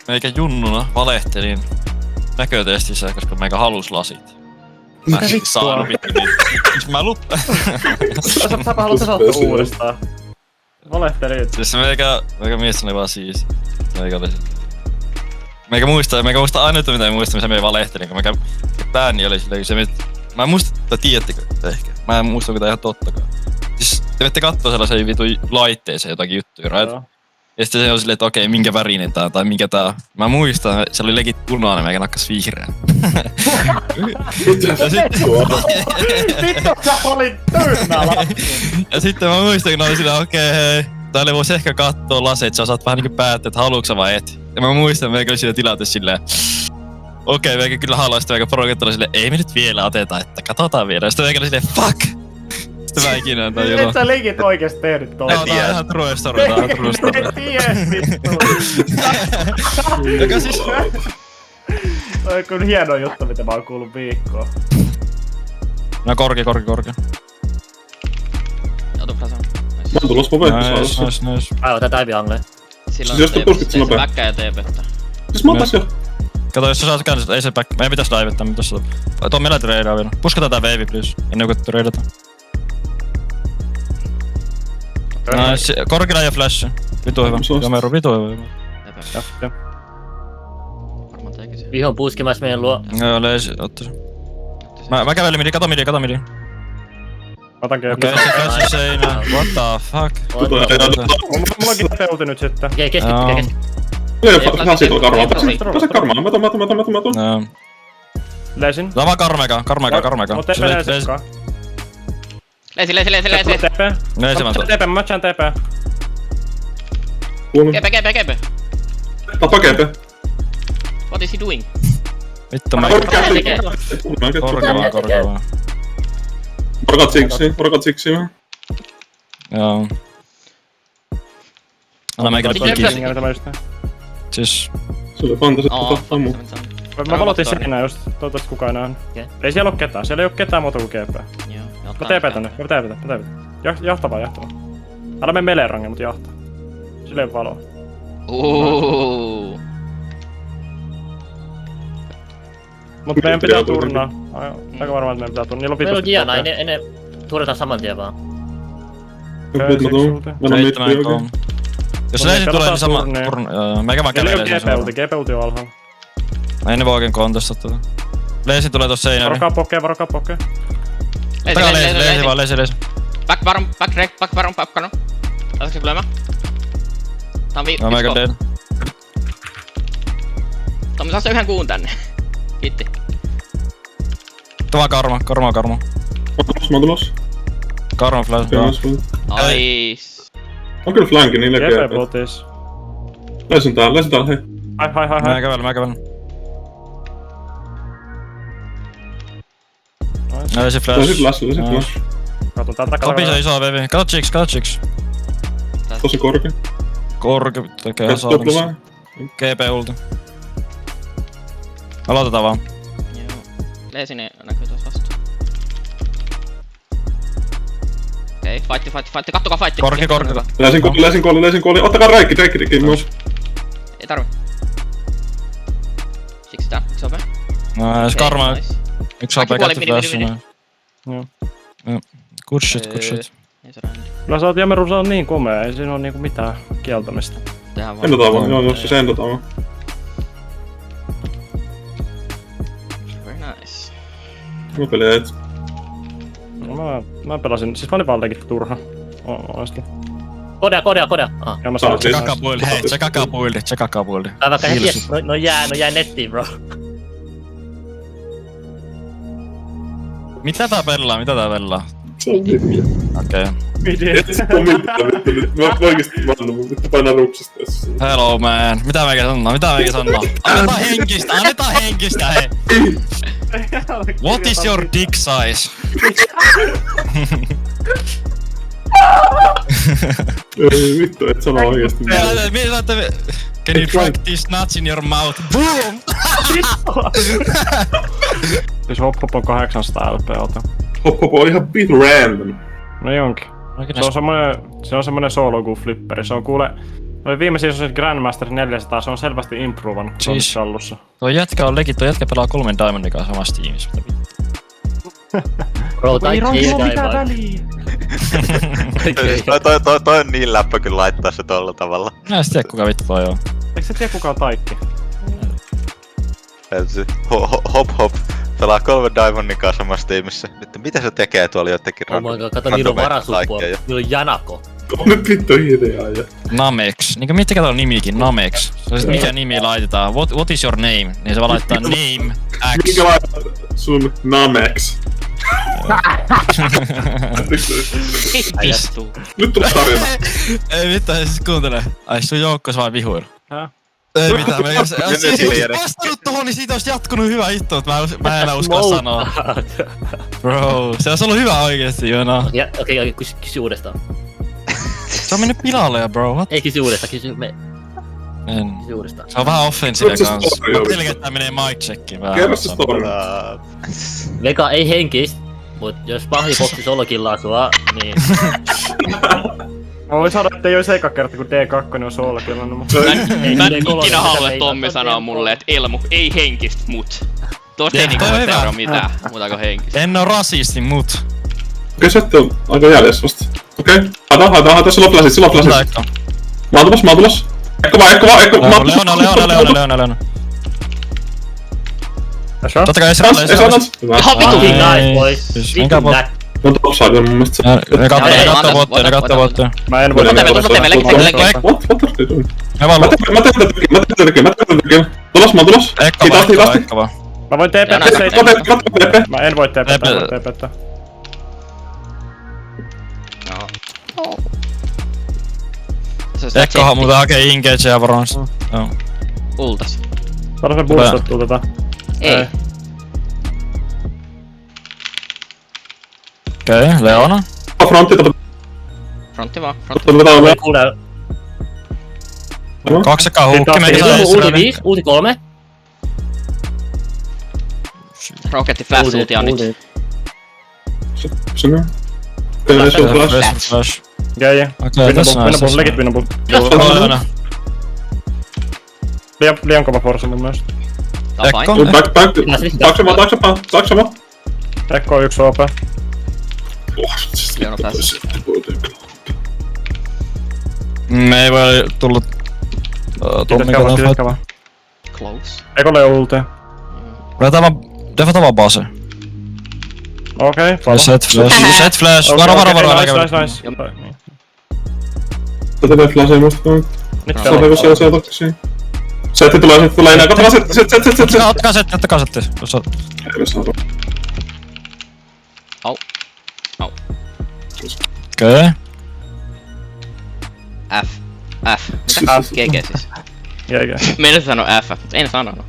meikä junnuna valehtelin näkötestissä, koska meikä halus lasit. Mä en saanut vittu niitä. Mä Säpä haluat sanoa uudestaan. Valehtelit. Siis meikä mies oli vaan siis. Meikä muista ainoa mitä mä muistan, missä me valehtelin, kun meikä pääni oli silleen, se mä en muista, että tiedättekö ehkä. Mä en muista, mitä ihan tottakaan. Siis te vette kattoo sellaisen vitun laitteeseen jotakin juttuja, right? Ja sitten se on silleen, että okei, minkä värinen tää on, tai minkä tää on. Mä muistan, se oli legit punainen, meikä nakkas vihreän. Vittu sä olit tyynä lapsi! Ja sitten mä muistan, kun oli silleen, okei, hei. Täällä voisi ehkä kattoo laseet, sä osaat vähän niinku päättää, että haluuks vai et. Ja mä muistan, meikä oli siinä tilanteessa silleen, okei, meikä kyllä haluaa, sitten meikä progetta oli silleen, ei me nyt vielä oteta, että katsotaan vielä. Ja sitten meikä oli silleen, fuck! Sitten mä ikinä en tajunut. Et sä legit oikeesti tehnyt tuolla. Joo, tää on ihan true story, Ties vittu. Joka siis... Toi on kyllä hieno juttu, mitä mä oon kuullut viikkoon. No korkea. Otu Frasan. Mä oon tulos poveikko Nice. Aivan, tää Taivi Angle. Silloin Siis jos te puskit sen nopea. Väkkää ja TP:tä. Siis mä otas jo. Kato, jos sä saat käännöstä, ei se back. Meidän pitäis divettaa, mitä sä... Tuo meillä treidaa vielä. Puskataan tää wave, please. Ennen kuin treidataan. Nice. Korkilla ja flash. Vitu hyvä. Jameru, vitu hyvä. TP. Varmaan teikin se. Vihon puskimais meidän luo. Joo, leisi, otta se. Mä kävelin midi, kato midi. Otan Okei, GP. se flash seinään. What the fuck? Mulla on GP-ulti nyt sitten. Okei, keskitty. Ihan siitä karmaa. Pääse karmaa. Mä tuon. Joo. Leisin. Sama karmeka. Mut TP leisikkaa. Leisi. TP. Leisi mä tuon. TP, mä matchaan TP. GP. Tapa GP. What is he doing? Vittu mä... Korkea vaan. Rokat siksi. Joo. Anna meikälle Kiitos. poikki. Siis... Se oli fantasi, että ammu. Mä valotin seinään just, toivottavasti kukaan ei nähnyt. Ei siellä oo ketään, siellä ei oo ketään muuta kuin GP. Mä TP tänne, mä TP. Jahta vaan. Älä mene meleen rangen, mut jahta. Sillä ei oo valoa. Mut meidän pitää turnaa. Aika varmaan, että meidän pitää turnaa. Niillä on Meillä on vitusti Diana, ne turretaan saman tien vaan. Nyt mä tuun. Mä oon mitti oikein. Jos leisi tulee, niin sama... Meikä vaan Siellä kävelee ei oo GP-ulti on alhaalla. Ei ne voi oikein kontestaa tätä. Leisi tulee tossa seinään. Varokaa pokee. Ottakaa leisi. Back baron. Lähtätkö tulemaan? Tää on Joo, meikä dead. Tommi saa yhden kuun tänne. Kiitti. Tuo karma. Mä tulos. Karma flash, joo. Nice. On kyllä flanki niille GP. GP-ultis. Läisin täällä, hei. Hai. Mä kävelen. Leisi flash. Läsi flash. Katon täältä Kato takana. iso vevi. Kato chicks. Tosi korkea. Korke tekee Tupla saaviksi. vähän. GP ulti. Aloitetaan vaan. Joo. Leesinen näkyy tuossa vastaan. Okei, fight. Kattokaa fight. Korke. Läisin kooli. Ottakaa Drake myös. Ei tarvi. Siksi tää, se opee. Nice, karma. Nice. Yksi AP Kaikki käytti puoli, flashin. Joo. Good shit. Ei se rändi. Kyllä sä oot Jameru, sä on niin komea, ei siinä oo niinku mitään kieltämistä. Tehdään vaan. Endotaan vaan, joo, se endotaan vaan. Very nice. Mä peliä et. No, mä pelasin, siis mä olin vaan legit turha. Honestly. Kodia. Ja mä saan Siis- Check kakapuildi. Tai vaikka heti, no jää nettiin bro. Mitä tää pelaa? Se on midi. Okei. Et sit oo mitään vittu nyt. Mä oikeesti vannu, mun vittu painaa rupsista tässä. Hello man. Mitä meikä sanoo? Annetaan henkistä hei. What is your dick size? Ei vittu, et sano oikeesti mitään. Can you drag these nuts in your mouth? Boom! Siis hop on 800 LP-ota. Hop on ihan vittu random. No jonkin. Se on semmonen solo kuin flipperi. Se on kuule Oli viime seasonin Grandmaster 400, se on selvästi improvannut Siis- Sallussa. Tuo jätkä on legit, tuo jätkä pelaa 3 Diamondin kanssa samassa tiimissä. Mitä Bro, taikki ei käy väliä. Toi on niin läppä kyllä laittaa se tolla tavalla. Mä en sit tiedä kuka vittu toi on. Eikö sä tiedä kuka on taikki? Hop hop. Pelaa 3 Diamondin kanssa samassa tiimissä. Nyt mitä se tekee tuolla jotenkin Oh my god, kato niillä on varasuppua. Niillä on Janako. On nyt vittu hiljaa ja... Namex. Niinkö miettikää tuolla nimikin, Namex. Se on sit mikä nimi laitetaan. What is your name? Niin se vaan laittaa name X. Minkä laitat sun Namex? Vittu. Nyt tulee tarina. Ei mitään, siis kuuntele. Ai sun joukkos vaan vihuilu. Häh? Ei mitään, mä jos tiedä. vastannut tohon, niin siitä olisi jatkunut hyvä hitto, että mä en enää uskalla sanoa. Bro, se olisi ollut hyvä oikeesti, Joona. Ja, okei, kysy uudestaan. Se on mennyt pilalle ja bro, what? Ei kysy uudestaan, En. kysy uudestaan. Se on vähän offensive Kerro se kans. story, Mä Joona. pelkään, että tää menee mic checkiin vähän. Kerro se story. Vega ei henkistä, mut jos pahvipoksi solokillaa sua, niin... Mä voin sanoa, että ei olisi eka kerta, kun D2 on solokillannut, mutta... Mä en D3 ikinä halua, ei että Tommi välttämättä sanoo mulle, että Elmu, ei henkistä, mut. Tosta ei Jep, niinku toi on voi hyvä. seuraa mitään, muuta kuin henkistä. En oo rasisti, mut. Okei, sä ette on aika jäljessä vasta. Okei, haeta, silloin flasit. Laitko? Mä oon tulos. Ekko vaan. Leona. Tässä? Totta kai Ei Esralle. saanut. Hyvä. Ihan vitu Fucking Ai, nice, boys. siis Vittu minkä näk. Mä oon topside mun mielestä. Ne Ei, kattoo vuotteen. Mä en voi... Ota me, What are you doing? Mä vaan Mä teen tätä. Mä teen. Ekka Hitaasti. vaan. Mä voin TP Jana, se... TP. Mä en voi TP, TP. mä voin TP. Joo. Se on Ekkohan muuten hakee engagea varmasti. Joo. Ultas. Saadaan me boostattua tätä. Ei. Okei, Leona. Frontti, Frontti vaan, frontti. otetaan vielä. Kuule, 2 hukki, meikä saa ulti Esralle. 5, ulti 3. Roketti flash ulti on nyt. Sinne. Tehdään sun flash. Flash. Okei, Okei, tässä on. winnable, legit winnable. Leona. Liian kova force mun mielestä. Tää on Ekko. fine. Taakse vaan. Ekko on 1 OP. Leona tässä. Me ei voi tullut... Tommi katon fight. Kiitos. Close. Ekolle on ulti. Defataan vaan base. Okei, follow. Set flash. Varo. Nice. Tätä teet flasheja musta. Nyt Saataanko siellä takaisin? Setti tulee enää. Katsotaan set. Ottakaa setti. Ei me saada. Au. Okei. F. Mitä? GG siis. GG. Meidän sanoa F, mutta en sanonut.